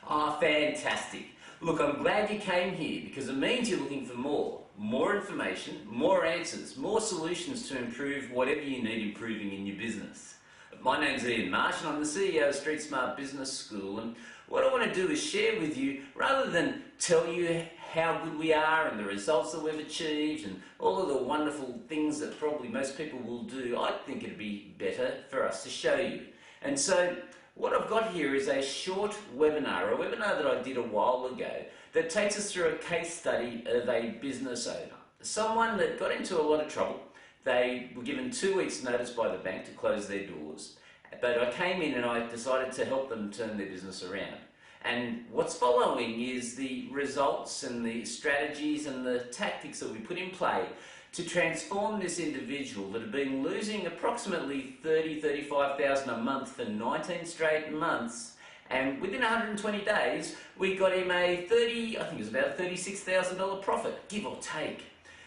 Ah, fantastic. Look, I'm glad you came here because it means you're looking for more information, more answers, more solutions to improve whatever you need improving in your business. My name's Ian Marsh and I'm the CEO of Street Smart Business School, and what I want to do is share with you, rather than tell you how good we are and the results that we've achieved and all of the wonderful things that probably most people will do, I think it'd be better for us to show you. And so what I've got here is a short webinar, a webinar that I did a while ago that takes us through a case study of a business owner, someone that got into a lot of trouble. They were given 2 weeks notice by the bank to close their doors, but I came in and I decided to help them turn their business around. And what's following is the results and the strategies and the tactics that we put in play to transform this individual that had been losing approximately $35,000 a month for 19 straight months, and within 120 days we got him I think it was about $36,000 profit, give or take.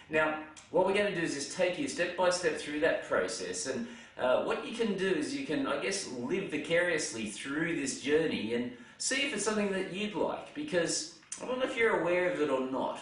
Now, what we're going to do is just take you step by step through that process, and what you can do is you can, I guess, live vicariously through this journey and see if it's something that you'd like, because I don't know if you're aware of it or not,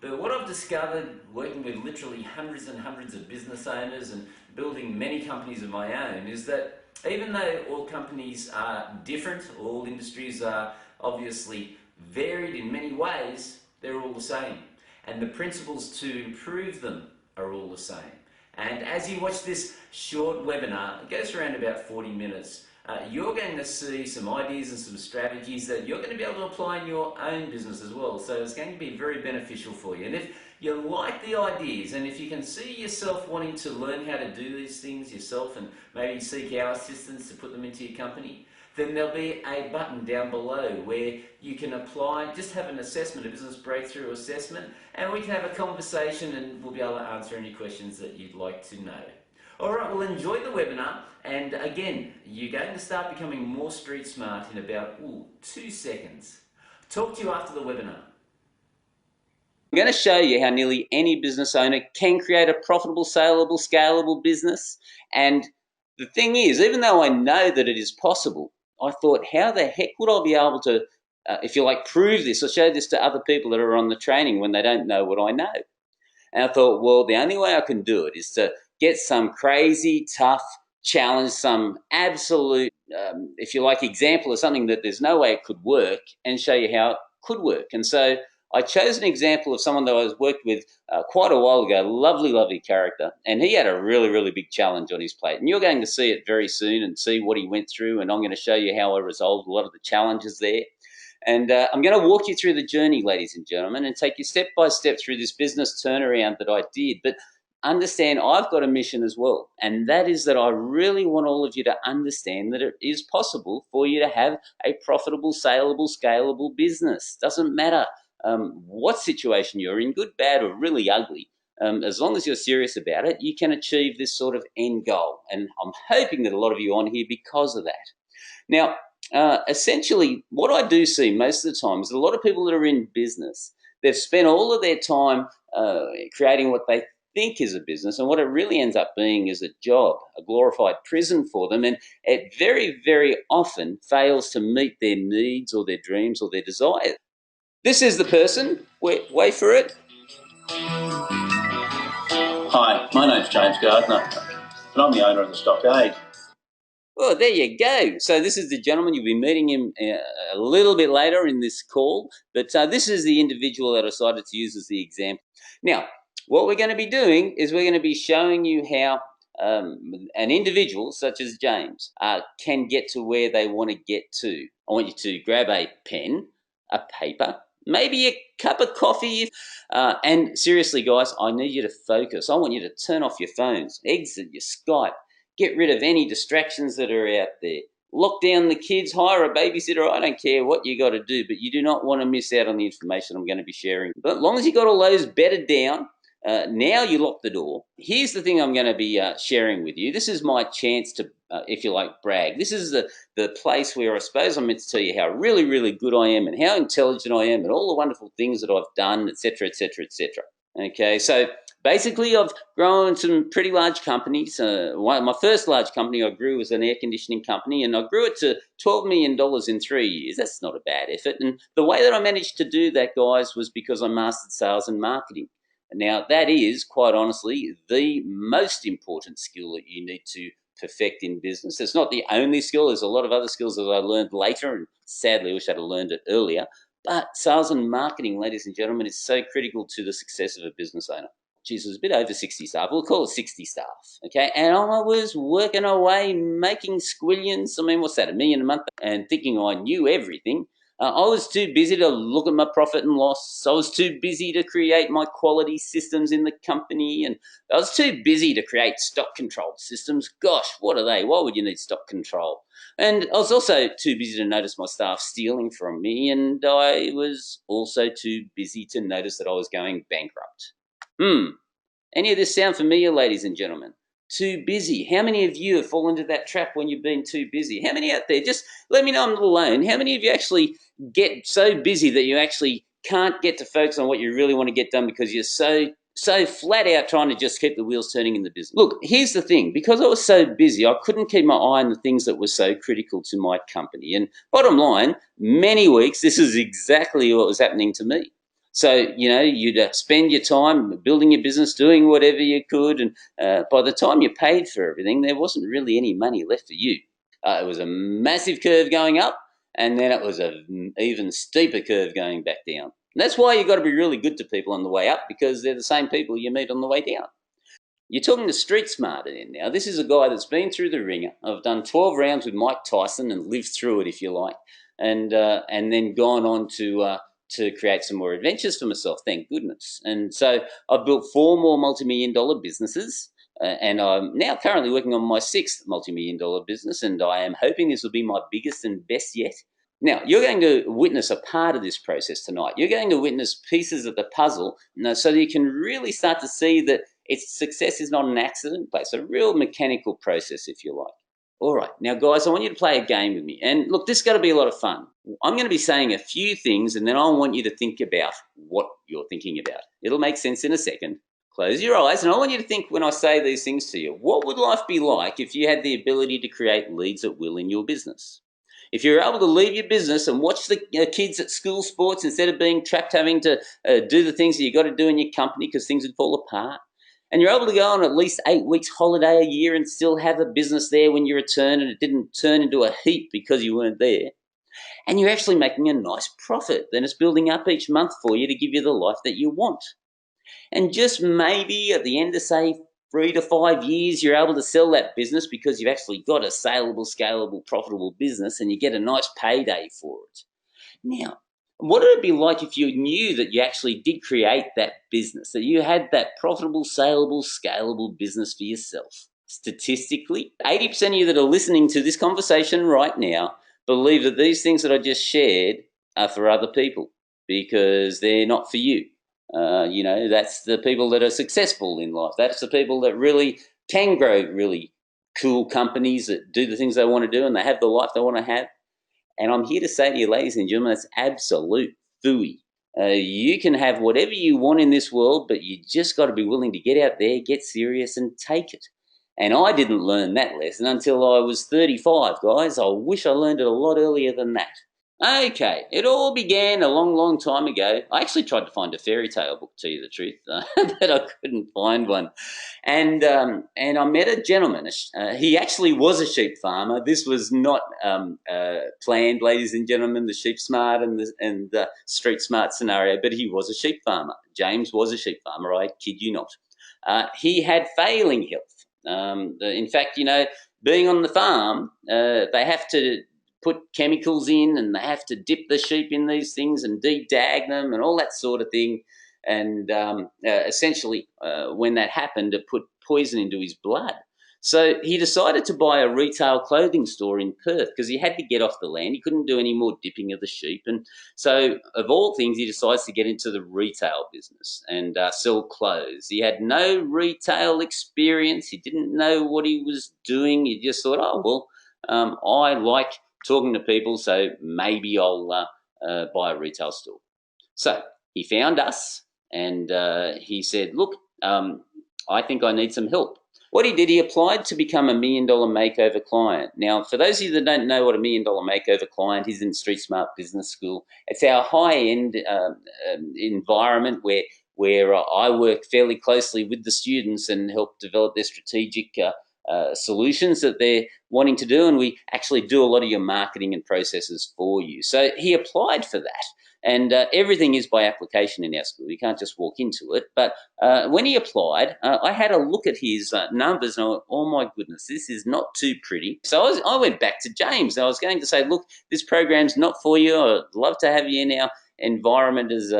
but what I've discovered working with literally hundreds and hundreds of business owners and building many companies of my own is that even though all companies are different, all industries are obviously varied in many ways, they're all the same. And the principles to improve them are all the same. And as you watch this short webinar, it goes around about 40 minutes, you're going to see some ideas and some strategies that you're going to be able to apply in your own business as well. So it's going to be very beneficial for you. And if you like the ideas, and if you can see yourself wanting to learn how to do these things yourself and maybe seek our assistance to put them into your company, then there'll be a button down below where you can apply, just have an assessment, a business breakthrough assessment, and we can have a conversation and we'll be able to answer any questions that you'd like to know. Alright, well, enjoy the webinar, and again, you're going to start becoming more street smart in about 2 seconds. Talk to you after the webinar. I'm going to show you how nearly any business owner can create a profitable, saleable, scalable business. And the thing is, even though I know that it is possible, I thought, how the heck would I be able to, if you like, prove this or show this to other people that are on the training when they don't know what I know? And I thought, well, the only way I can do it is to get some crazy, tough challenge, some absolute, if you like, example of something that there's no way it could work, and show you how it could work. And so I chose an example of someone that I was worked with quite a while ago, lovely, lovely character, and he had a really, really big challenge on his plate. And you're going to see it very soon and see what he went through, and I'm going to show you how I resolved a lot of the challenges there. And I'm going to walk you through the journey, ladies and gentlemen, and take you step by step through this business turnaround that I did. But understand, I've got a mission as well, and that is that I really want all of you to understand that it is possible for you to have a profitable, saleable, scalable business. Doesn't matter what situation you're in, good, bad, or really ugly. As long as you're serious about it, you can achieve this sort of end goal. And I'm hoping that a lot of you are on here because of that. Now, essentially, what I do see most of the time is a lot of people that are in business, they've spent all of their time creating what they think is a business, and what it really ends up being is a job, a glorified prison for them, and it very, very often fails to meet their needs or their dreams or their desires. This is the person, wait for it. Hi, my name's James Gardner, and I'm the owner of the Stockade. Well, there you go. So this is the gentleman. You'll be meeting him a little bit later in this call, but this is the individual that I decided to use as the example. Now, what we're going to be doing is we're going to be showing you how an individual such as James can get to where they want to get to. I want you to grab a pen, a paper, maybe a cup of coffee, and seriously, guys, I need you to focus. I want you to turn off your phones, exit your Skype, get rid of any distractions that are out there. Lock down the kids, hire a babysitter. I don't care what you got to do, but you do not want to miss out on the information I'm going to be sharing. But as long as you got all those bedded down, now you lock the door. Here's the thing I'm going to be sharing with you. This is my chance to, if you like, brag. This is the place where I suppose I'm meant to tell you how really, really good I am and how intelligent I am and all the wonderful things that I've done, etc., etc., etc. Okay, so Basically, I've grown some pretty large companies. My first large company I grew was an air conditioning company, and I grew it to $12 million in 3 years. That's not a bad effort. And the way that I managed to do that, guys, was because I mastered sales and marketing. Now, that is, quite honestly, the most important skill that you need to perfect in business. It's not the only skill. There's a lot of other skills that I learned later, and sadly, I wish I'd have learned it earlier. But sales and marketing, ladies and gentlemen, is so critical to the success of a business owner. Geez, it was a bit over 60 staff. We'll call it 60 staff, okay? And I was working away, making squillions. I mean, what's that, $1 million a month? And thinking I knew everything. I was too busy to look at my profit and loss. I was too busy to create my quality systems in the company. And I was too busy to create stock control systems. Gosh, what are they? Why would you need stock control? And I was also too busy to notice my staff stealing from me. And I was also too busy to notice that I was going bankrupt. Any of this sound familiar, ladies and gentlemen? Too busy. How many of you have fallen into that trap when you've been too busy? How many out there? Just let me know I'm not alone. How many of you actually get so busy that you actually can't get to focus on what you really want to get done because you're so flat out trying to just keep the wheels turning in the business? Look, here's the thing. Because I was so busy, I couldn't keep my eye on the things that were so critical to my company. And bottom line, many weeks, this is exactly what was happening to me. So, you'd spend your time building your business, doing whatever you could, and by the time you paid for everything, there wasn't really any money left for you. It was a massive curve going up, and then it was an even steeper curve going back down. And that's why you've got to be really good to people on the way up, because they're the same people you meet on the way down. You're talking to Street Smarter then now. This is a guy that's been through the ringer. I've done 12 rounds with Mike Tyson and lived through it, if you like, and then gone on to create some more adventures for myself, thank goodness. And so I've built 4 more multi-million-dollar businesses, and I'm now currently working on my 6th multi-million-dollar business, and I am hoping this will be my biggest and best yet. Now, you're going to witness a part of this process tonight. You're going to witness pieces of the puzzle so that you can really start to see that its success is not an accident, but it's a real mechanical process, if you like. All right, now guys, I want you to play a game with me. And look, this is going to be a lot of fun. I'm going to be saying a few things, and then I want you to think about what you're thinking about. It'll make sense in a second. Close your eyes, and I want you to think when I say these things to you. What would life be like if you had the ability to create leads at will in your business? If you're able to leave your business and watch the kids at school sports instead of being trapped having to do the things that you've got to do in your company because things would fall apart, and you're able to go on at least 8 weeks holiday a year and still have a business there when you return and it didn't turn into a heap because you weren't there, and you're actually making a nice profit, then it's building up each month for you to give you the life that you want. And just maybe at the end of, say, 3 to 5 years, you're able to sell that business because you've actually got a saleable, scalable, profitable business and you get a nice payday for it. Now, what would it be like if you knew that you actually did create that business, that you had that profitable, saleable, scalable business for yourself? Statistically, 80% of you that are listening to this conversation right now believe that these things that I just shared are for other people because they're not for you. That's the people that are successful in life. That's the people that really can grow really cool companies that do the things they want to do and they have the life they want to have. And I'm here to say to you, ladies and gentlemen, that's absolute phooey. You can have whatever you want in this world, but you just got to be willing to get out there, get serious, and take it. And I didn't learn that lesson until I was 35, guys. I wish I learned it a lot earlier than that. Okay, it all began a long, long time ago. I actually tried to find a fairy tale book, to tell you the truth, but I couldn't find one. And I met a gentleman. He actually was a sheep farmer. This was not planned, ladies and gentlemen, the sheep smart and the street smart scenario, but he was a sheep farmer. James was a sheep farmer, I kid you not. He had failing health. In fact, being on the farm, they have to put chemicals in and they have to dip the sheep in these things and de-dag them and all that sort of thing. And essentially, when that happened, it put poison into his blood. So he decided to buy a retail clothing store in Perth because he had to get off the land. He couldn't do any more dipping of the sheep. And so, of all things, he decides to get into the retail business and sell clothes. He had no retail experience. He didn't know what he was doing. He just thought, oh, well, I like talking to people, so maybe I'll buy a retail store. So he found us and he said, look, I think I need some help. What he did, he applied to become a $1 million makeover client. Now, for those of you that don't know what a $1 million makeover client is in Street Smart Business School, it's our high-end environment where I work fairly closely with the students and help develop their strategic solutions that they're wanting to do, and we actually do a lot of your marketing and processes for you. So he applied for that, and everything is by application in our school. You can't just walk into it. But when he applied, I had a look at his numbers, and I went, oh my goodness, this is not too pretty. So I went back to James. I was going to say, look, this program's not for you. I'd love to have you in our environment as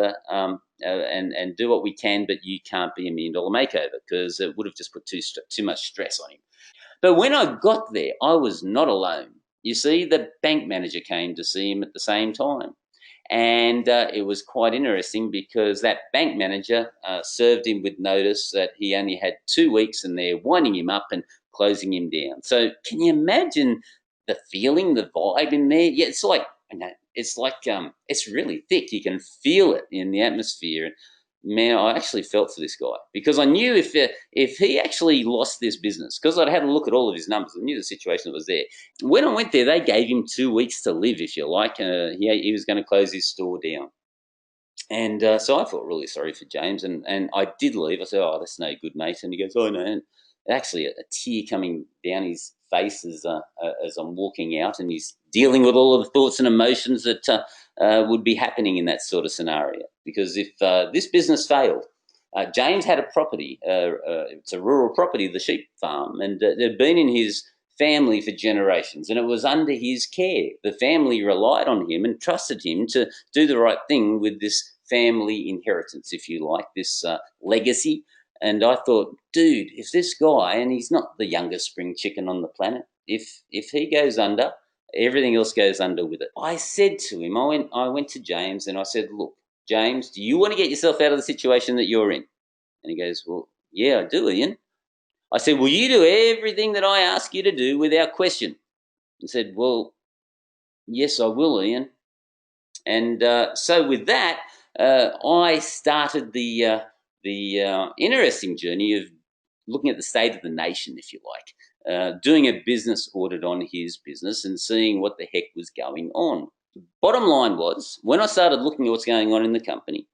and do what we can, but you can't be a $1 million makeover, because it would have just put too much stress on him. But when I got there, I was not alone. You see, the bank manager came to see him at the same time. And it was quite interesting, because that bank manager served him with notice that he only had 2 weeks, and they're winding him up and closing him down. So can you imagine the feeling, the vibe in there? Yeah, it's like, it's really thick. You can feel it in the atmosphere. Man, I actually felt for this guy, because I knew if he actually lost this business, because I'd had a look at all of his numbers, I knew the situation that was there. When I went there, they gave him 2 weeks to live, if you like. He was going to close his store down. And so I felt really sorry for James, and I did leave. I said, oh, that's no good, mate. And he goes, oh, no. And actually, a tear coming down his face as I'm walking out, and he's dealing with all of the thoughts and emotions that would be happening in that sort of scenario. Because if this business failed, James had a property. It's a rural property, the sheep farm, and it had been in his family for generations, and it was under his care. The family relied on him and trusted him to do the right thing with this family inheritance, if you like, this legacy. And I thought, dude, if this guy, and he's not the youngest spring chicken on the planet, if he goes under, everything else goes under with it. I said to him, I went to James and I said, look, James, do you want to get yourself out of the situation that you're in? And he goes, well, yeah, I do, Ian. I said, will you do everything that I ask you to do without question? He said, well, yes, I will, Ian. And so with that, I started the interesting journey of looking at the state of the nation, if you like, doing a business audit on his business and seeing what the heck was going on. Bottom line was, when I started looking at what's going on in the company,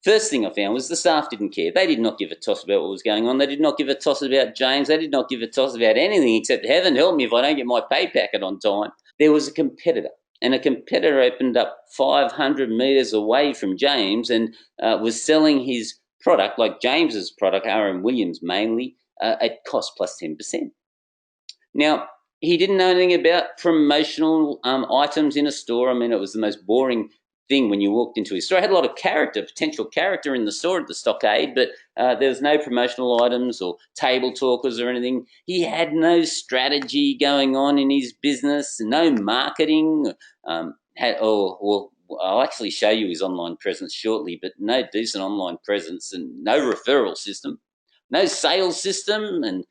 first thing I found was the staff didn't care. They did not give a toss about what was going on. They did not give a toss about James. They did not give a toss about anything except, heaven help me if I don't get my pay packet on time. There was a competitor, and a competitor opened up 500 metres away from James and was selling his product, like James's product, R.M. Williams mainly, at cost plus 10%. Now, he didn't know anything about promotional items in a store. I mean, it was the most boring thing when you walked into his store. It had a lot of potential character in the store at the Stockade, but there was no promotional items or table talkers or anything. He had no strategy going on in his business, no marketing. I'll actually show you his online presence shortly, but no decent online presence and no referral system, no sales system, and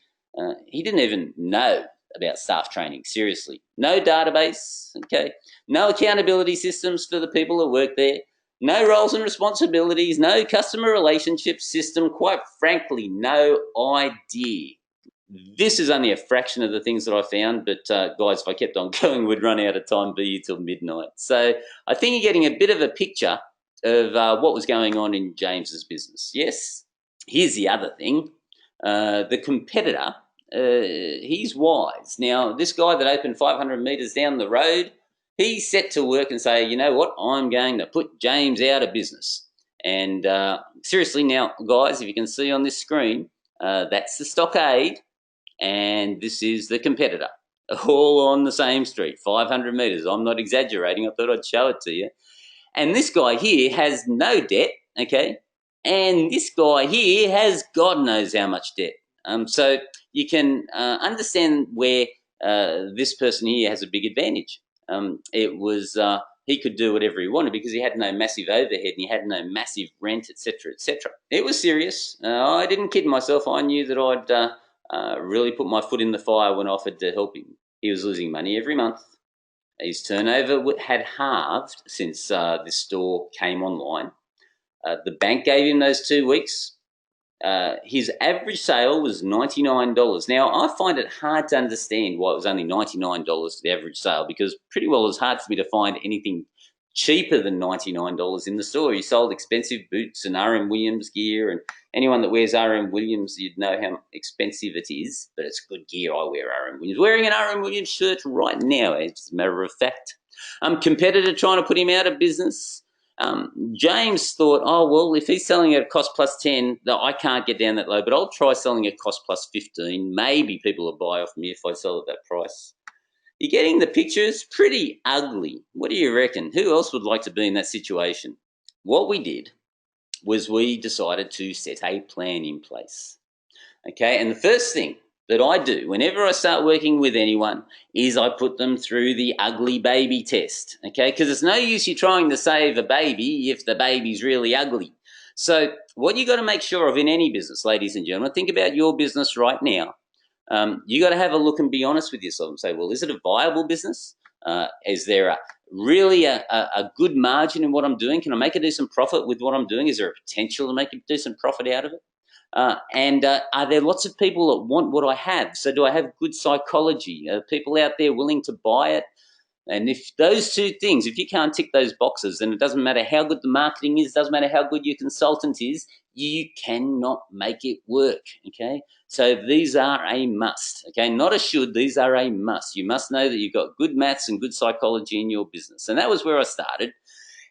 he didn't even know about staff training, seriously. No database, okay? No accountability systems for the people that work there. No roles and responsibilities, no customer relationship system, quite frankly, no idea. This is only a fraction of the things that I found, but guys, if I kept on going, we'd run out of time, be here till midnight. So I think you're getting a bit of a picture of what was going on in James's business. Yes? Here's the other thing. The competitor, he's wise. Now, this guy that opened 500 metres down the road, he's set to work and say, you know what, I'm going to put James out of business. And seriously now, guys, if you can see on this screen, that's the Stockade, and this is the competitor, all on the same street, 500 metres. I'm not exaggerating. I thought I'd show it to you. And this guy here has no debt, okay? And this guy here has God knows how much debt. So you can understand where this person here has a big advantage. He could do whatever he wanted because he had no massive overhead and he had no massive rent, etc., etc. It was serious. I didn't kid myself. I knew that I'd really put my foot in the fire when I offered to help him. He was losing money every month. His turnover had halved since this store came online. The bank gave him those 2 weeks. his average sale was $99. Now, I find it hard to understand why it was only $99 the average sale, because pretty well it's hard for me to find anything cheaper than $99 in the store. He sold expensive boots and R.M. Williams gear, and anyone that wears R.M. Williams, you'd know how expensive it is, but it's good gear. I wear R.M. Williams. Wearing an R.M. Williams shirt right now, as a matter of fact. Competitor trying to put him out of business. James thought, oh, well, if he's selling at cost plus 10, I can't get down that low, but I'll try selling at cost plus 15. Maybe people will buy off me if I sell at that price. You're getting the pictures? Pretty ugly. What do you reckon? Who else would like to be in that situation? What we did was we decided to set a plan in place. Okay, and the first thing that I do whenever I start working with anyone is I put them through the ugly baby test, okay? Because it's no use you trying to save a baby if the baby's really ugly. So what you got to make sure of in any business, ladies and gentlemen, think about your business right now. You got to have a look and be honest with yourself and say, well, is it a viable business? Is there really a good margin in what I'm doing? Can I make a decent profit with what I'm doing? Is there a potential to make a decent profit out of it? And are there lots of people that want what I have? So do I have good psychology? Are people out there willing to buy it? And if those two things, if you can't tick those boxes, then it doesn't matter how good the marketing is, doesn't matter how good your consultant is, you cannot make it work, okay? So these are a must, okay? Not a should, these are a must. You must know that you've got good maths and good psychology in your business. And that was where I started.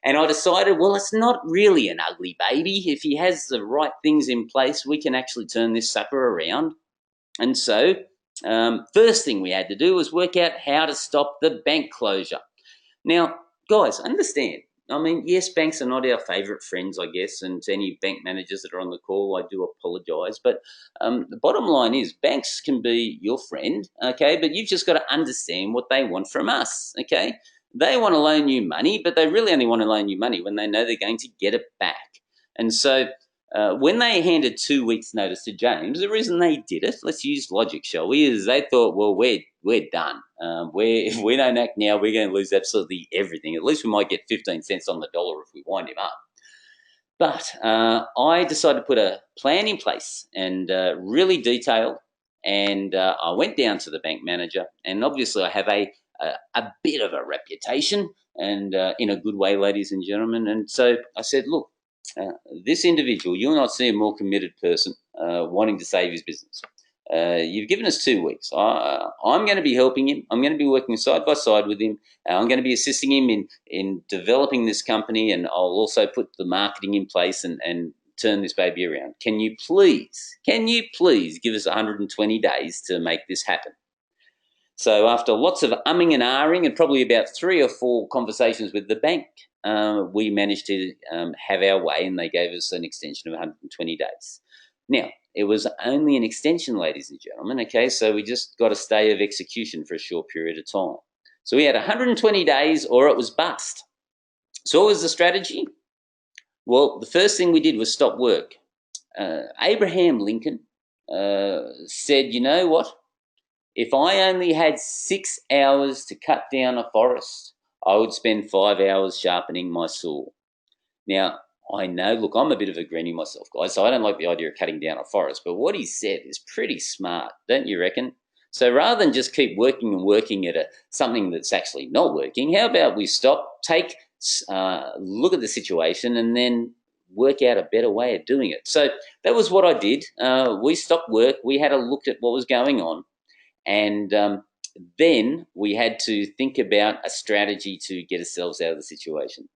And I decided, well, it's not really an ugly baby. If he has the right things in place, we can actually turn this sucker around. And so first thing we had to do was work out how to stop the bank closure. Now, guys, understand, I mean, yes, banks are not our favourite friends, I guess, and to any bank managers that are on the call, I do apologise. But the bottom line is banks can be your friend, okay, but you've just got to understand what they want from us, okay? They want to loan you money, but they really only want to loan you money when they know they're going to get it back. And so when they handed 2 weeks' notice to James, the reason they did it, let's use logic, shall we, is they thought, well, we're done. If we don't act now, we're going to lose absolutely everything. At least we might get 15 cents on the dollar if we wind him up. But I decided to put a plan in place and really detailed. And I went down to the bank manager, and obviously I have a bit of a reputation, and in a good way, ladies and gentlemen. And so I said, look, this individual, you'll not see a more committed person wanting to save his business. You've given us 2 weeks. I'm going to be helping him. I'm going to be working side by side with him. I'm going to be assisting him in developing this company, and I'll also put the marketing in place and turn this baby around. Can you please give us 120 days to make this happen? So after lots of umming and ahhing and probably about 3 or 4 conversations with the bank, we managed to have our way, and they gave us an extension of 120 days. Now, it was only an extension, ladies and gentlemen, okay? So we just got a stay of execution for a short period of time. So we had 120 days or it was bust. So what was the strategy? Well, the first thing we did was stop work. Abraham Lincoln said, you know what? If I only had 6 hours to cut down a forest, I would spend 5 hours sharpening my saw. Now, I know, look, I'm a bit of a greenie myself, guys, so I don't like the idea of cutting down a forest, but what he said is pretty smart, don't you reckon? So rather than just keep working and working at something that's actually not working, how about we stop, look at the situation, and then work out a better way of doing it? So that was what I did. We stopped work. We had a look at what was going on. And then we had to think about a strategy to get ourselves out of the situation.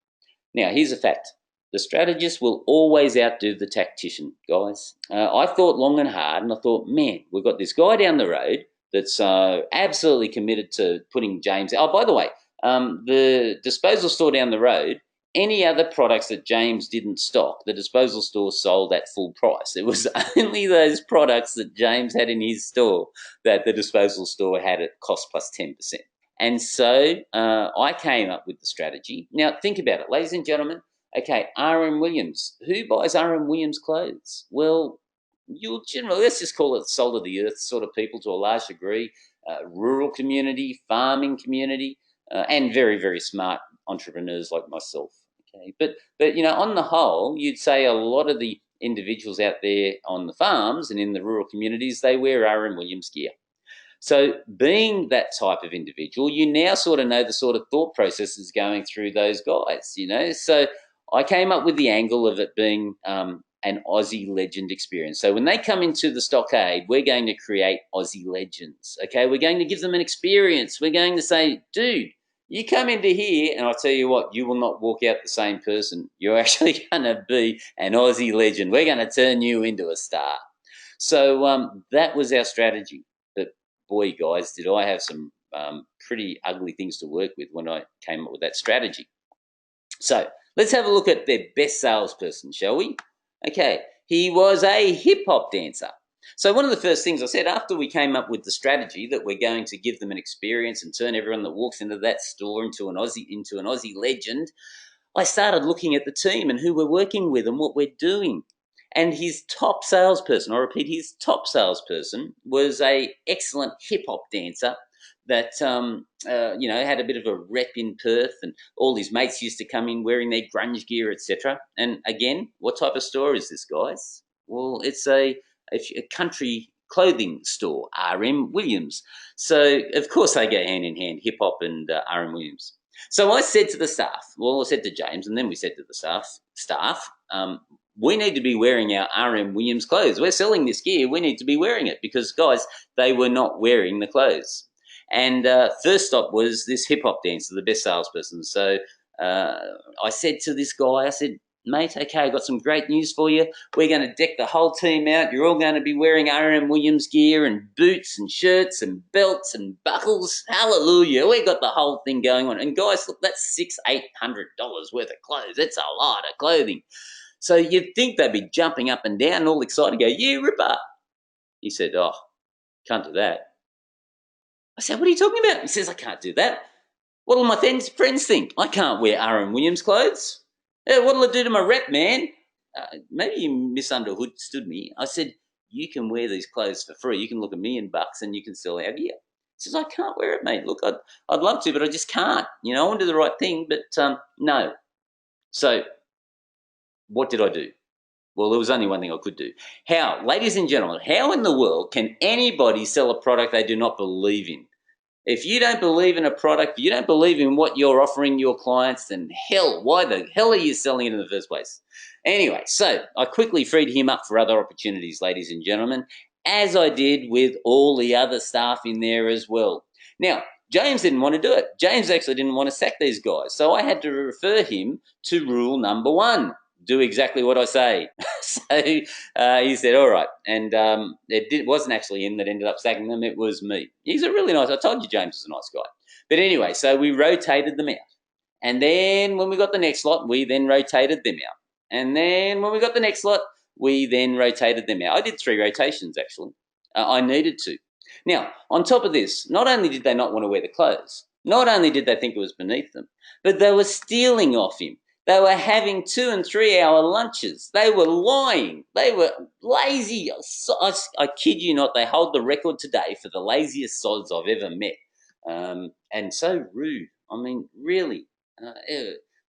Now, here's a fact. The strategist will always outdo the tactician, guys. I thought long and hard, and I thought, man, we've got this guy down the road that's absolutely committed to putting James... Oh, by the way, the disposal store down the road, any other products that James didn't stock, the disposal store sold at full price. It was only those products that James had in his store that the disposal store had at cost plus 10%. And so I came up with the strategy. Now, think about it, ladies and gentlemen. Okay, R.M. Williams. Who buys R.M. Williams clothes? Well, you'll generally, let's just call it salt of the earth sort of people to a large degree, rural community, farming community, and very, very smart entrepreneurs like myself. Okay, but you know, on the whole, you'd say a lot of the individuals out there on the farms and in the rural communities, they wear R.M. Williams gear. So being that type of individual, you now sort of know the sort of thought processes going through those guys, you know. So I came up with the angle of it being an Aussie legend experience. So when they come into the stockade, we're going to create Aussie legends, okay? We're going to give them an experience. We're going to say, dude, you come into here and I'll tell you what, you will not walk out the same person. You're actually going to be an Aussie legend. We're going to turn you into a star. So that was our strategy. But boy, guys, did I have some pretty ugly things to work with when I came up with that strategy. So let's have a look at their best salesperson, shall we? Okay, he was a hip-hop dancer. So one of the first things I said after we came up with the strategy that we're going to give them an experience and turn everyone that walks into that store into an Aussie legend, I started looking at the team and who we're working with and what we're doing. And his top salesperson, I repeat, his top salesperson was a excellent hip-hop dancer that had a bit of a rep in Perth, and all his mates used to come in wearing their grunge gear, etc. And again, what type of store is this, guys? Well, it's a country clothing store, R.M. Williams. So of course they go hand in hand, hip hop and R.M. Williams. So I said to the staff, well, I said to James, and then we said to the staff, we need to be wearing our R.M. Williams clothes. We're selling this gear. We need to be wearing it because, guys, they were not wearing the clothes. And first stop was this hip-hop dancer, the best salesperson. So I said to this guy, I said, mate, okay, I got some great news for you. We're going to deck the whole team out. You're all going to be wearing R.M. Williams gear and boots and shirts and belts and buckles. Hallelujah. We got the whole thing going on. And guys, look, that's $600-800 worth of clothes. It's a lot of clothing. So you'd think they'd be jumping up and down, all excited, go, yeah, Ripper. He said, oh, can't do that. I said, what are you talking about? He says, I can't do that. What'll my friends think? I can't wear R.M. Williams clothes. What'll it do to my rep, man? Maybe you misunderstood me. I said, you can wear these clothes for free. You can look $1 million and you can sell our gear. He says, I can't wear it, mate. Look, I'd love to, but I just can't. You know, I want to do the right thing, but no. So what did I do? Well, there was only one thing I could do. How, ladies and gentlemen, how in the world can anybody sell a product they do not believe in? If you don't believe in a product, you don't believe in what you're offering your clients, then hell, why the hell are you selling it in the first place? Anyway, so I quickly freed him up for other opportunities, ladies and gentlemen, as I did with all the other staff in there as well. Now, James didn't want to do it. James actually didn't want to sack these guys. So I had to refer him to rule number 1. Do exactly what I say. So he said, all right. And it wasn't actually him that ended up sacking them. It was me. He's a really nice, I told you James was a nice guy. But anyway, so we rotated them out. And then when we got the next lot, we then rotated them out. And then when we got the next lot, we then rotated them out. I did 3 rotations, actually. I needed to. Now, on top of this, not only did they not want to wear the clothes, not only did they think it was beneath them, but they were stealing off him. They were having 2 and 3 hour lunches. They were lying. They were lazy. I kid you not, they hold the record today for the laziest sods I've ever met. And so rude. I mean, really.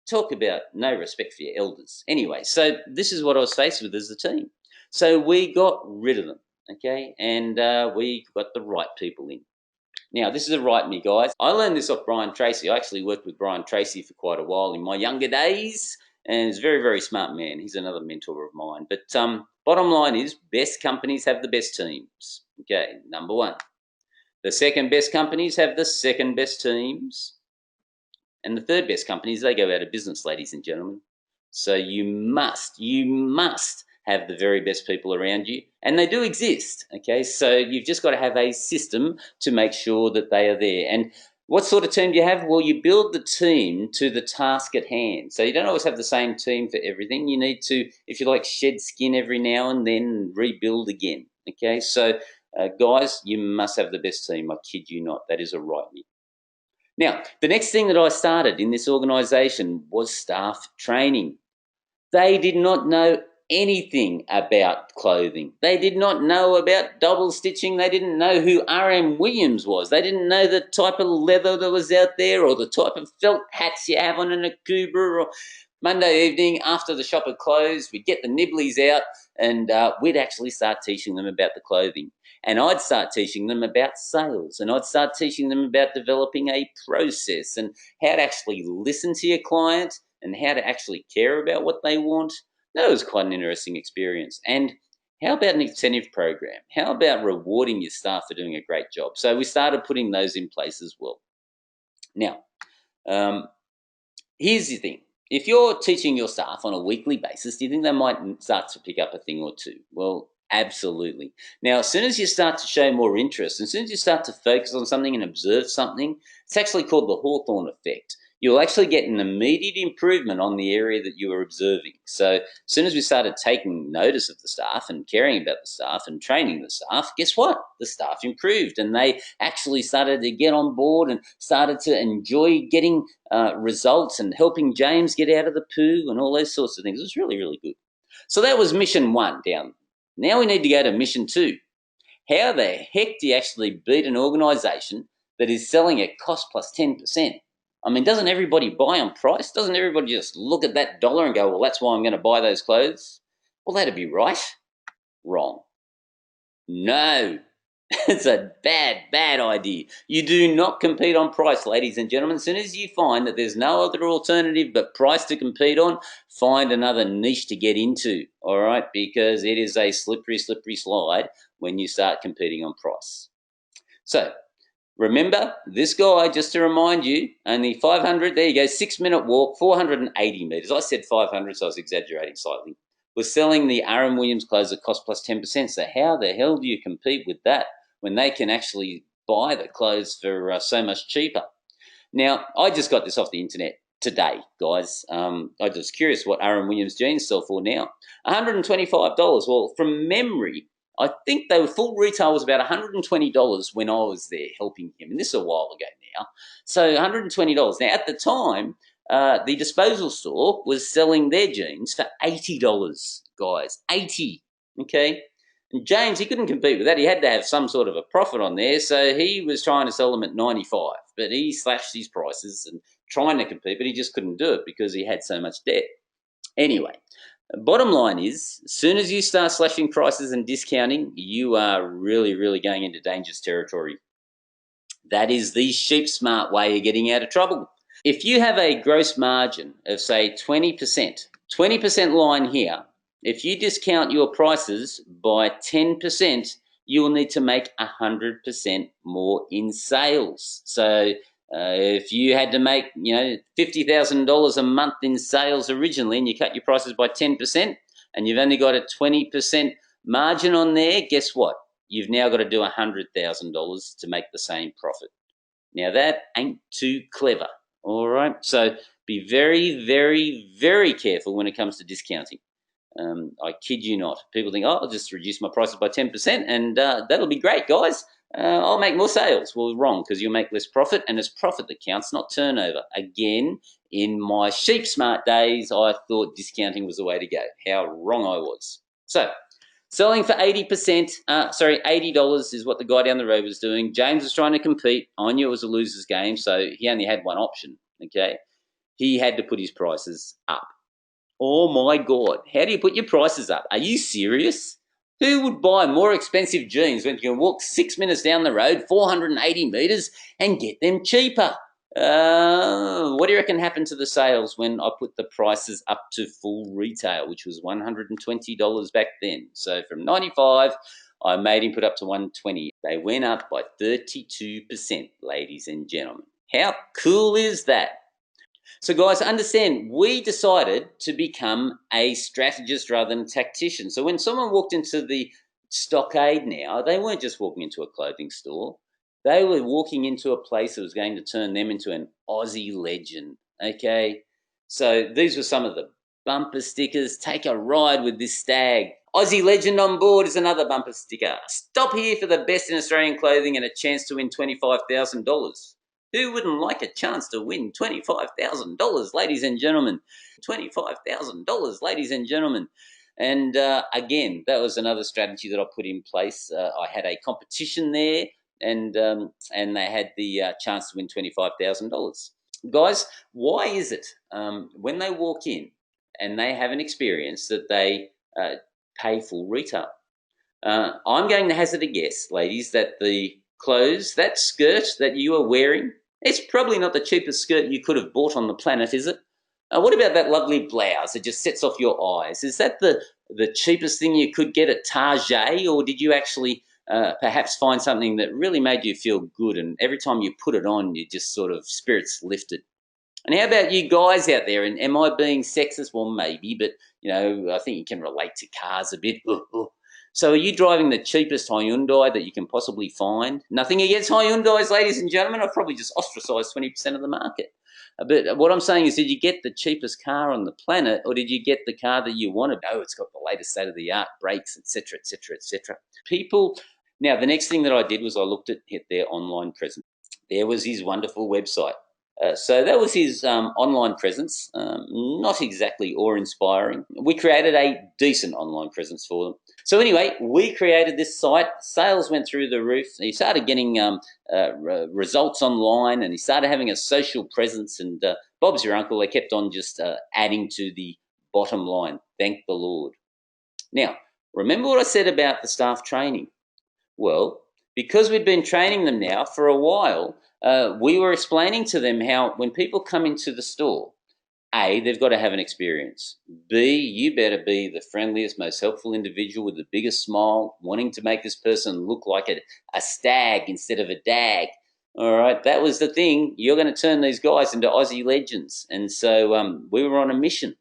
Talk about no respect for your elders. Anyway, so this is what I was faced with as a team. So we got rid of them, okay? And we got the right people in. Now, this is a right me, guys. I learned this off Brian Tracy. I actually worked with Brian Tracy for quite a while in my younger days, and he's a very, very smart man. He's another mentor of mine. But bottom line is, best companies have the best teams. Okay, number 1. The second best companies have the second best teams. And the third best companies, they go out of business, ladies and gentlemen. So you must have the very best people around you, and they do exist, okay? So you've just got to have a system to make sure that they are there. And what sort of team do you have? Well, you build the team to the task at hand. So you don't always have the same team for everything. You need to, if you like, shed skin every now and then, rebuild again, okay? So guys, you must have the best team. I kid you not. That is a right me. Now, the next thing that I started in this organisation was staff training. They did not know anything about clothing. They did not know about double stitching. They didn't know who R.M. Williams was. They didn't know the type of leather that was out there or the type of felt hats you have on an Akuba. Or Monday evening after the shop had closed, we'd get the nibblies out and we'd actually start teaching them about the clothing. And I'd start teaching them about sales, and I'd start teaching them about developing a process and how to actually listen to your client and how to actually care about what they want. That was quite an interesting experience. And how about an incentive program? How about rewarding your staff for doing a great job? So we started putting those in place as well. Now, here's the thing. If you're teaching your staff on a weekly basis, do you think they might start to pick up a thing or two? Well, absolutely. Now, as soon as you start to show more interest, as soon as you start to focus on something and observe something, it's actually called the Hawthorne effect. You'll actually get an immediate improvement on the area that you are observing. So as soon as we started taking notice of the staff and caring about the staff and training the staff, guess what? The staff improved and they actually started to get on board and started to enjoy getting results and helping James get out of the poo and all those sorts of things. It was really, really good. So that was mission 1 down. Now we need to go to mission 2. How the heck do you actually beat an organisation that is selling at cost plus 10%? I mean, doesn't everybody buy on price? Doesn't everybody just look at that dollar and go, well, that's why I'm going to buy those clothes? Well, that'd be right. Wrong. No. It's a bad idea. You do not compete on price, ladies and gentlemen. As soon as you find that there's no other alternative but price to compete on, find another niche to get into, all right? Because it is a slippery slide when you start competing on price. So, remember, this guy, just to remind you, only 500, there you go, 6-minute walk, 480 metres. I said 500, so I was exaggerating slightly. Was selling the R.M. Williams clothes at cost plus 10%. So how the hell do you compete with that when they can actually buy the clothes for so much cheaper? Now, I just got this off the internet today, guys. I was curious what R.M. Williams jeans sell for now. $125. Well, from memory, I think they were full retail was about $120 when I was there helping him, and this is a while ago now. So $120. Now, at the time, the disposal store was selling their jeans for $80, guys. $80, okay? And James, he couldn't compete with that. He had to have some sort of a profit on there, so he was trying to sell them at $95. But he slashed his prices and trying to compete, but he just couldn't do it because he had so much debt. Anyway, bottom line is, as soon as you start slashing prices and discounting, you are really, really going into dangerous territory. That is the sheep smart way of getting out of trouble. If you have a gross margin of, say, 20% line here, if you discount your prices by 10%, you will need to make 100% more in sales. So if you had to make, $50,000 a month in sales originally and you cut your prices by 10% and you've only got a 20% margin on there, guess what? You've now got to do $100,000 to make the same profit. Now that ain't too clever, all right? So be very, very, very careful when it comes to discounting. I kid you not. People think, I'll just reduce my prices by 10% and that'll be great, guys. I'll make more sales. Well, wrong, because you'll make less profit, and it's profit that counts, not turnover. Again, in my sheep smart days, I thought discounting was the way to go. How wrong I was. So, selling for $80 is what the guy down the road was doing. James was trying to compete. I knew it was a loser's game, so he only had one option, okay? He had to put his prices up. Oh my God, how do you put your prices up? Are you serious? Who would buy more expensive jeans when you can walk 6 minutes down the road, 480 metres, and get them cheaper? What do you reckon happened to the sales when I put the prices up to full retail, which was $120 back then? So from 95, I made him put up to 120. They went up by 32%, ladies and gentlemen. How cool is that? So guys, understand, we decided to become a strategist rather than a tactician. So when someone walked into the stockade now, they weren't just walking into a clothing store. They were walking into a place that was going to turn them into an Aussie legend, okay? So these were some of the bumper stickers. Take a ride with this stag. Aussie legend on board is another bumper sticker. Stop here for the best in Australian clothing and a chance to win $25,000. Who wouldn't like a chance to win $25,000, ladies and gentlemen? $25,000, ladies and gentlemen. And again, that was another strategy that I put in place. I had a competition there, and they had the chance to win $25,000. Guys, why is it when they walk in and they have an experience that they pay full retail? I'm going to hazard a guess, ladies, that the clothes, that skirt that you are wearing, it's probably not the cheapest skirt you could have bought on the planet, is it? What about that lovely blouse that just sets off your eyes? Is that the cheapest thing you could get at Target, or did you actually perhaps find something that really made you feel good, and every time you put it on, you just sort of spirits lifted? And how about you guys out there? And am I being sexist? Well, maybe, but I think you can relate to cars a bit. So are you driving the cheapest Hyundai that you can possibly find? Nothing against Hyundais, ladies and gentlemen. I've probably just ostracised 20% of the market. But what I'm saying is, did you get the cheapest car on the planet, or did you get the car that you wanted? Oh, it's got the latest state-of-the-art brakes, etc., etc., etc. People. Now, the next thing that I did was I looked at their online presence. There was his wonderful website. So that was his online presence, not exactly awe-inspiring. We created a decent online presence for them. So anyway, we created this site. Sales went through the roof. He started getting results online, and he started having a social presence, and Bob's your uncle. They kept on just adding to the bottom line. Thank the Lord. Now, remember what I said about the staff training? Well, because we'd been training them now for a while, we were explaining to them how when people come into the store, A, they've got to have an experience. B, you better be the friendliest, most helpful individual with the biggest smile, wanting to make this person look like a stag instead of a dag. All right, that was the thing. You're going to turn these guys into Aussie legends. And so we were on a mission.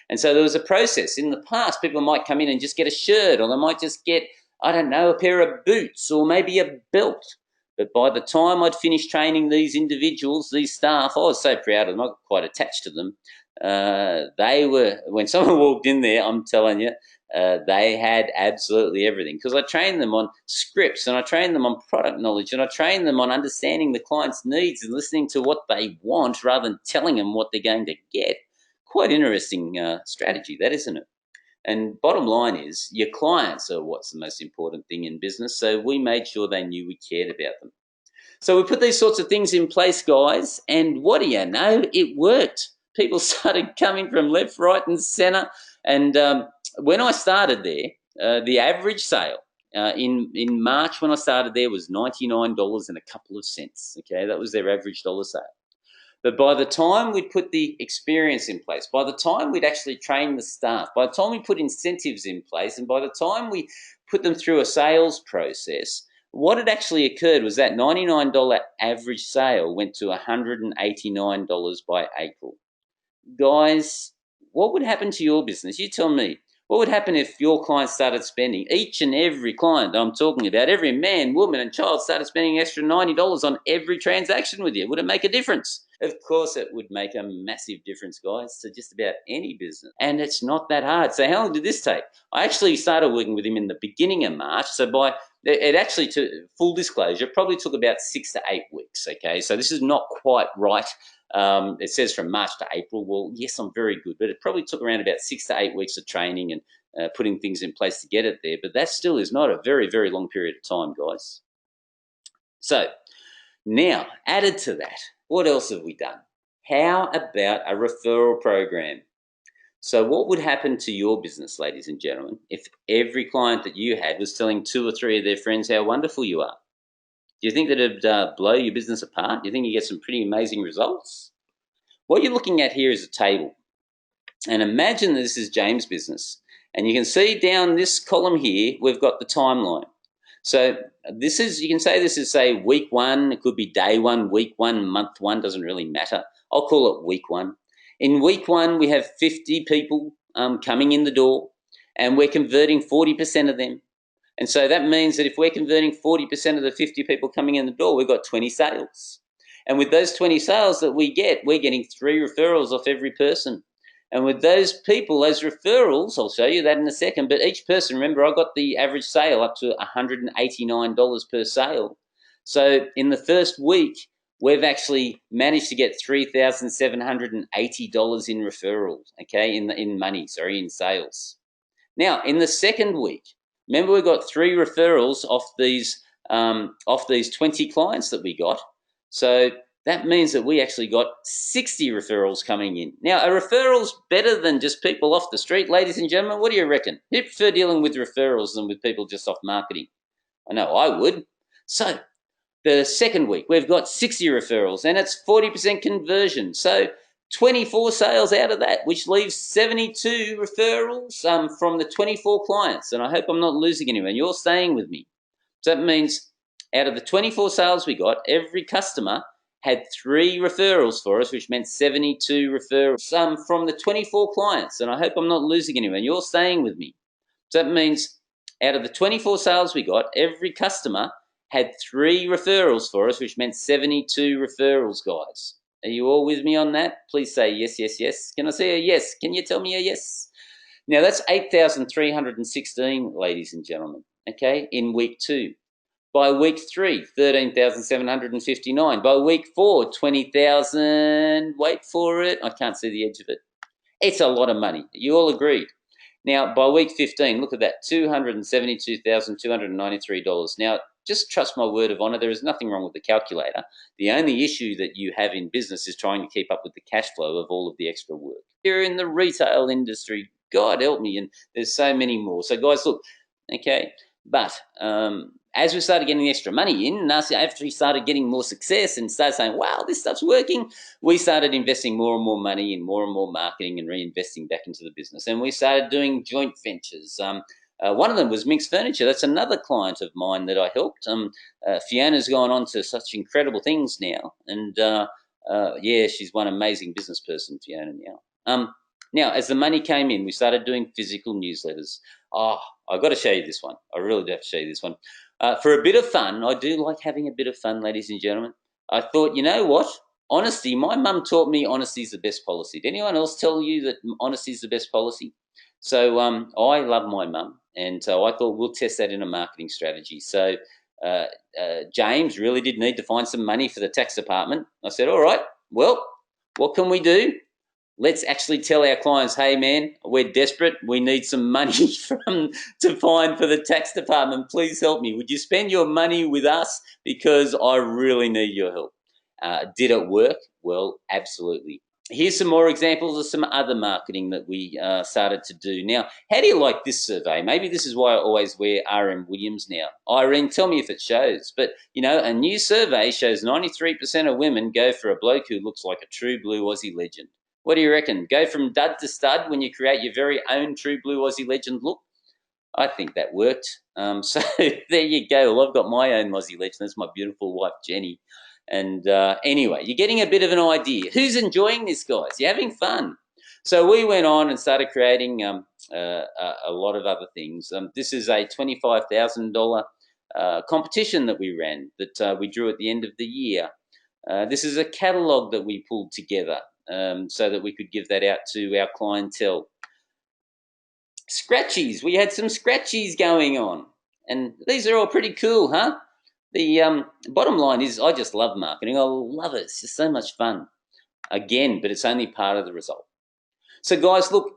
And so there was a process. In the past, people might come in and just get a shirt, or they might just get, I don't know, a pair of boots or maybe a belt. But by the time I'd finished training these individuals, these staff, I was so proud of them. I got quite attached to them. They were, when someone walked in there, I'm telling you, they had absolutely everything, because I trained them on scripts, and I trained them on product knowledge, and I trained them on understanding the client's needs and listening to what they want rather than telling them what they're going to get. Quite interesting strategy, that, isn't it? And bottom line is, your clients are what's the most important thing in business, so we made sure they knew we cared about them. So we put these sorts of things in place, guys, and what do you know? It worked. People started coming from left, right, and centre. And when I started there, the average sale in March when I started there was $99 and a couple of cents. Okay, that was their average dollar sale. But by the time we'd put the experience in place, by the time we'd actually train the staff, by the time we put incentives in place, and by the time we put them through a sales process, what had actually occurred was that $99 average sale went to $189 by April. Guys, what would happen to your business? You tell me. What would happen if your clients started spending, each and every client I'm talking about, every man, woman, and child started spending an extra $90 on every transaction with you? Would it make a difference? Of course it would make a massive difference, guys, to just about any business. And it's not that hard. So how long did this take? I actually started working with him in the beginning of March. So it actually, to full disclosure, probably took about 6 to 8 weeks, okay? So this is not quite right. It says from March to April. Well, yes, I'm very good, but it probably took around about 6 to 8 weeks of training and putting things in place to get it there. But that still is not a very, very long period of time, guys. So now, added to that, what else have we done? How about a referral program? So what would happen to your business, ladies and gentlemen, if every client that you had was telling 2 or 3 of their friends how wonderful you are? Do you think that it'd blow your business apart? Do you think you get some pretty amazing results? What you're looking at here is a table. And imagine this is James' business. And you can see down this column here, we've got the timeline. So this is, you can say this is, say, week 1. It could be day 1, week 1, month 1, doesn't really matter. I'll call it week 1. In week 1, we have 50 people coming in the door, and we're converting 40% of them. And so that means that if we're converting 40% of the 50 people coming in the door, we've got 20 sales. And with those 20 sales that we get, we're getting 3 referrals off every person. And with those people, those referrals, I'll show you that in a second, but each person, remember, I got the average sale up to $189 per sale. So in the first week, we've actually managed to get $3,780 in referrals, okay, in sales. Now, in the second week, remember we got 3 referrals off these 20 clients that we got. So that means that we actually got 60 referrals coming in. Now, a referral's better than just people off the street, ladies and gentlemen. What do you reckon? Who prefer dealing with referrals than with people just off marketing? I know I would. So the second week, we've got 60 referrals and it's 40% conversion. So 24 sales out of that, which leaves 72 referrals from the 24 clients. And I hope I'm not losing anyone. You're staying with me. So that means out of the 24 sales we got, every customer had 3 referrals for us, which meant 72 referrals from the 24 clients. And I hope I'm not losing anyone. You're staying with me. So that means out of the 24 sales we got, every customer had 3 referrals for us, which meant 72 referrals, guys. Are you all with me on that? Please say yes, yes, yes. Can I say a yes? Can you tell me a yes? Now, that's 8,316, ladies and gentlemen, okay, in week 2. By week 3, 13,759. By week 4, 20,000. Wait for it. I can't see the edge of it. It's a lot of money. You all agreed. Now, by week 15, look at that, $272,293. Now, just trust my word of honor, there is nothing wrong with the calculator. The only issue that you have in business is trying to keep up with the cash flow of all of the extra work. You're in the retail industry, God help me, and there's so many more. So, guys, look, okay, but as we started getting the extra money in, and after we started getting more success and started saying, wow, this stuff's working, we started investing more and more money in more and more marketing and reinvesting back into the business. And we started doing joint ventures. One of them was Minx Furniture. That's another client of mine that I helped. Fiona's gone on to such incredible things now. And yeah, she's one amazing business person, Fiona, now. Now, as the money came in, we started doing physical newsletters. Oh, I've got to show you this one. I really do have to show you this one. For a bit of fun, I do like having a bit of fun, ladies and gentlemen. I thought, you know what? Honesty, my mum taught me honesty is the best policy. Did anyone else tell you that honesty is the best policy? So I love my mum, and so I thought we'll test that in a marketing strategy. So James really did need to find some money for the tax department. I said, all right, well, what can we do? Let's actually tell our clients, hey man, we're desperate. We need some money to find for the tax department. Please help me. Would you spend your money with us? Because I really need your help. Did it work? Well, absolutely. Here's some more examples of some other marketing that we started to do. Now, how do you like this survey? Maybe this is why I always wear RM Williams now. Irene, tell me if it shows. But, you know, a new survey shows 93% of women go for a bloke who looks like a true blue Aussie legend. What do you reckon? Go from dud to stud when you create your very own true blue Aussie legend look? I think that worked. So there you go. Well, I've got my own Aussie legend. That's my beautiful wife, Jenny. And anyway, you're getting a bit of an idea. Who's enjoying this, guys? You're having fun. So we went on and started creating a lot of other things. This is a $25,000 competition that we ran that we drew at the end of the year. This is a catalogue that we pulled together so that we could give that out to our clientele. Scratchies. We had some scratchies going on. And these are all pretty cool, huh? The bottom line is I just love marketing. I love it. It's just so much fun. Again, but it's only part of the result. So, guys, look,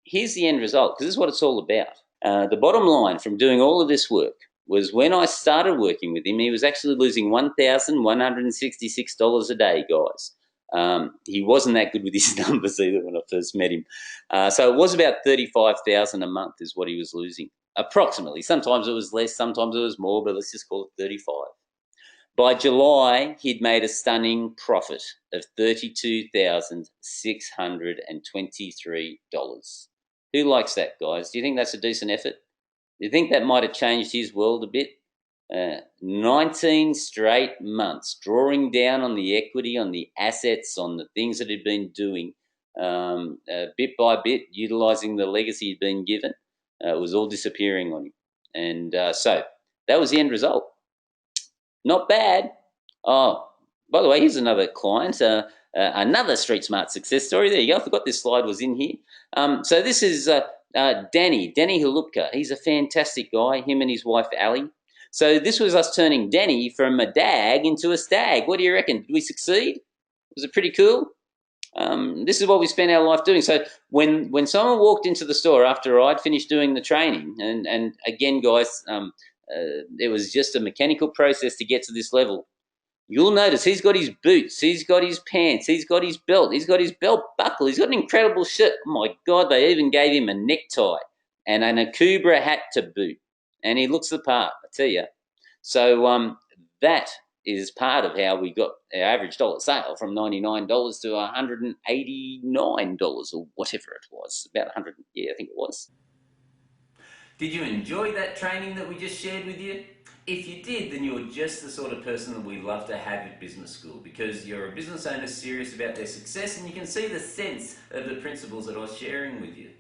here's the end result, because this is what it's all about. The bottom line from doing all of this work was when I started working with him, he was actually losing $1,166 a day, guys. He wasn't that good with his numbers either when I first met him. So it was about $35,000 a month is what he was losing, approximately. Sometimes it was less, sometimes it was more, but let's just call it 35. By July, he'd made a stunning profit of $32,623. Who likes that, guys? Do you think that's a decent effort? Do you think that might have changed his world a bit? 19 straight months, drawing down on the equity, on the assets, on the things that he'd been doing, bit by bit, utilising the legacy he'd been given. It was all disappearing on him. And so that was the end result. Not bad. Oh, by the way, here's another client, another Street Smart success story. There you go. I forgot this slide was in here. So this is Danny Halupka. He's a fantastic guy, him and his wife, Ali. So this was us turning Danny from a dag into a stag. What do you reckon? Did we succeed? Was it pretty cool? This is what we spent our life doing. So when someone walked into the store after I'd finished doing the training, and again, guys, it was just a mechanical process to get to this level. You'll notice he's got his boots, he's got his pants, he's got his belt buckle, he's got an incredible shirt. Oh my God, they even gave him a necktie and an Akubra hat to boot. And he looks the part, I tell you. So that is part of how we got our average dollar sale from $99 to $189 or whatever it was. About 100, yeah, I think it was. Did you enjoy that training that we just shared with you? If you did, then you're just the sort of person that we love to have at business school, because you're a business owner serious about their success and you can see the sense of the principles that I was sharing with you.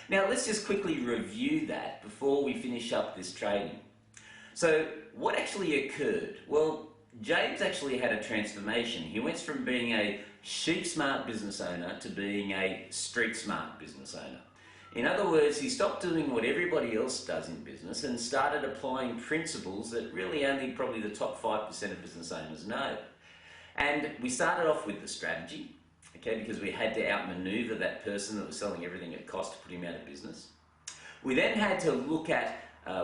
Now let's just quickly review that before we finish up this training. So what actually occurred? Well, James actually had a transformation. He went from being a sheep smart business owner to being a street smart business owner. In other words, he stopped doing what everybody else does in business and started applying principles that really only probably the top 5% of business owners know. And we started off with the strategy, okay, because we had to outmaneuver that person that was selling everything at cost to put him out of business. We then had to look at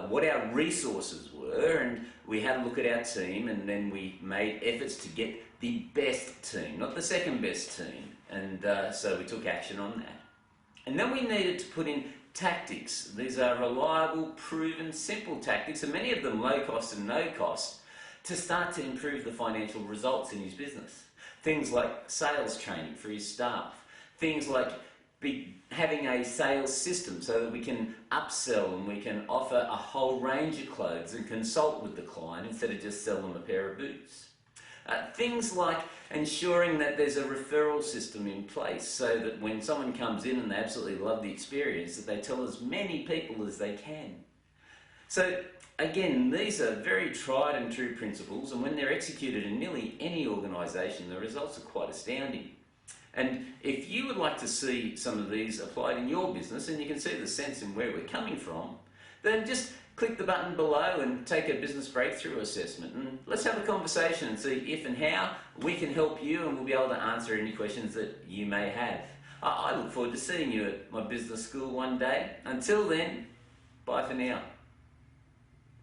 what our resources were, and we had to look at our team, and then we made efforts to get the best team, not the second best team. And so we took action on that. And then we needed to put in tactics. These are reliable, proven, simple tactics, and many of them low cost and no cost, to start to improve the financial results in his business. Things like sales training for his staff. Things like having a sales system so that we can upsell and we can offer a whole range of clothes and consult with the client instead of just sell them a pair of boots. Things like ensuring that there's a referral system in place so that when someone comes in and they absolutely love the experience, that they tell as many people as they can. So again, these are very tried and true principles, and when they're executed in nearly any organisation, the results are quite astounding. And if you would like to see some of these applied in your business, and you can see the sense in where we're coming from, then just click the button below and take a business breakthrough assessment, and let's have a conversation and see if and how we can help you, and we'll be able to answer any questions that you may have. I look forward to seeing you at my business school one day. Until then, bye for now.